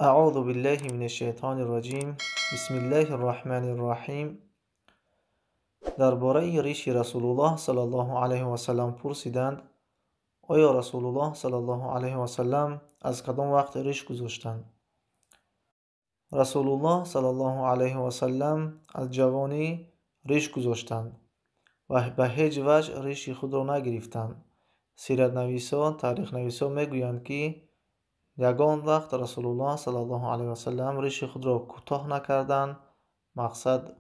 اعوذ بالله من الشیطان الرجیم. بسم الله الرحمن الرحیم. درباره ریش رسول الله صلی الله علیه و سلم پرسیدند: آیا رسول الله صلی الله علیه و سلم از کدام وقت ریش گذاشتند؟ رسول الله صلی الله علیه و سلم از جوانی ریش گذاشتند و به هیچ وجه ریش خود را نگرفتند. سیرت نویسان، تاریخ نویسان میگویند که یگان وقت رسول الله صلی الله علیه و سلم ریش خود را کوتاه نکردند، مقصد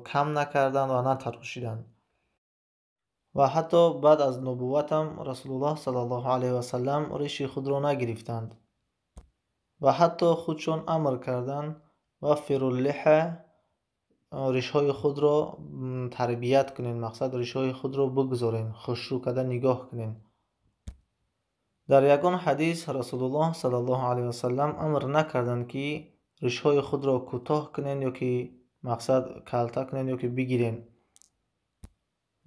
کم نکردند و نتراشیدند. و حتی بعد از نبوتم رسول الله صلی الله علیه و سلم ریش خود را نگرفتند و حتی خودشان امر کردند و فیراللحه، ریش های خود را تربیت کنین، مقصد ریش های خود را بگذارین، خوشرو کرده نگاه کنین. در یگان حدیث رسول الله صلی الله علیه و سلم امر نکردند که ریش های خود را کوتاه کنین یا که مقصد کلته کنین یا که بگیرین.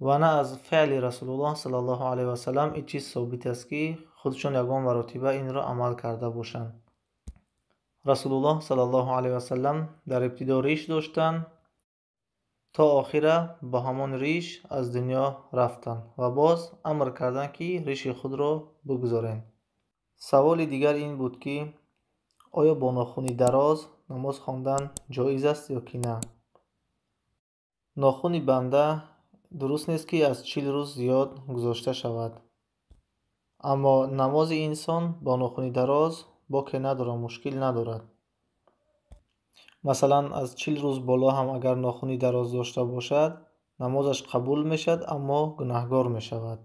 و نه از فعل رسول الله صلی الله علیه و سلم این چیز ثابت است که خودشان یگان مرتبه این را عمل کرده باشند. رسول الله صلی الله علیه و سلم در ابتدا ریش داشتند تا آخر با همان ریش از دنیا رفتند و باز امر کردند که ریش خود را بگذارند. سوال دیگر این بود که آیا با ناخن دراز نماز خواندن جایز است یا که نه؟ ناخن بنده درست نیست که از 40 روز زیاد گذاشته شود، اما نماز انسان با ناخن دراز باکی ندارد، مشکل ندارد. مثلا از 40 روز بالا هم اگر ناخن دراز داشته باشد نمازش قبول می شود اما گناهگار می شود.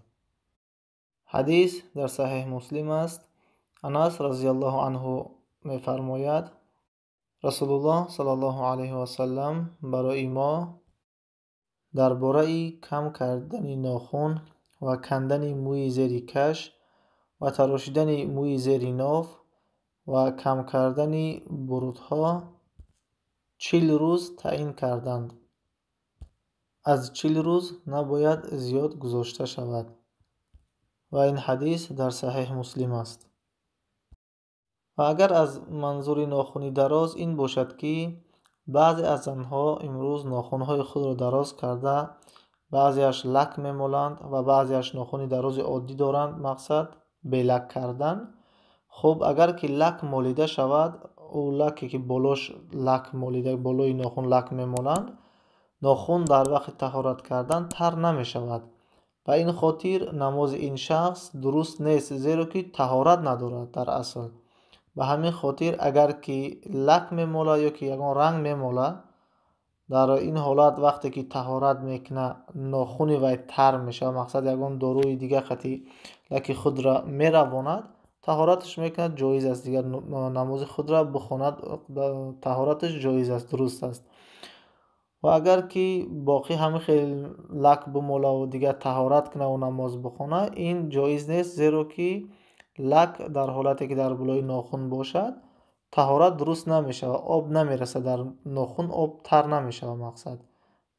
حدیث در صحیح مسلم است. انس رضی الله عنه می فرماید رسول الله صلی الله علیه و سلم برای ما درباره کم کردن ناخن و کندن موی زیر کش و تراشیدن موی زیر ناف و کم کردن برودها 40 روز تعیین کردند. از 40 روز نباید زیاد گذاشته شود و این حدیث در صحیح مسلم است. و اگر از منظور ناخن دراز این باشد که بعضی از زنها امروز ناخنهای خود را دراز کرده بعضیش لک میمالند و بعضیش ناخن دراز عادی دارند، مقصد به لک کردن. خب اگر که لک مالیده شود، او لکی که بالاش لک مالیده، بالای ناخن لک میمالند، ناخن در وقت طهارت کردن تر نمی شود. و این خاطر نماز این شخص درست نیست، زیرا که طهارت ندارد در اصل. به همین خاطر اگر که لک میماله یا که یگان رنگ میماله، در این حالت وقتی که طهارت میکنه ناخن وی تر میشه، مقصد یگان داروی دیگه خطی لک خود را میرواند، طهارتش میکند، جایز است دیگر نماز خود را بخواند، طهارتش جایز است، درست است. و اگر که باقی همه خیلی لک بماله و دیگر طهارت کنه و نماز بخونه، این جایز نیست، زیرا که لک در حالتی که در بالای ناخن باشد طهارت درست نمیشه و آب نمیرسه در ناخن، آب تر نمیشه مقصد.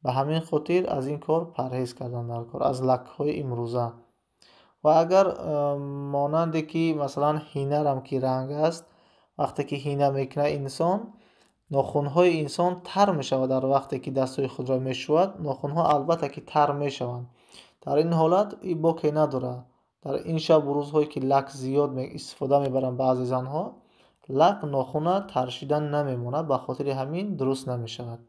به همین خاطر از این کار پرهیز کردن در کار از لک های امروزه. و اگر ماننده که مثلا هینه هم که رنگ است، وقتی که هینه میکنه انسان، ناخن های انسان تر میشه و در وقتی که دستای خود را میشود ناخن ها البته که تر میشوند. در این حالت این باکی نداره. در این شب و روزهایی که لک زیاد استفاده میبرن بعضی زنها، لک ناخن ترشیدن نمیمونه، به خاطر همین درست نمیشود.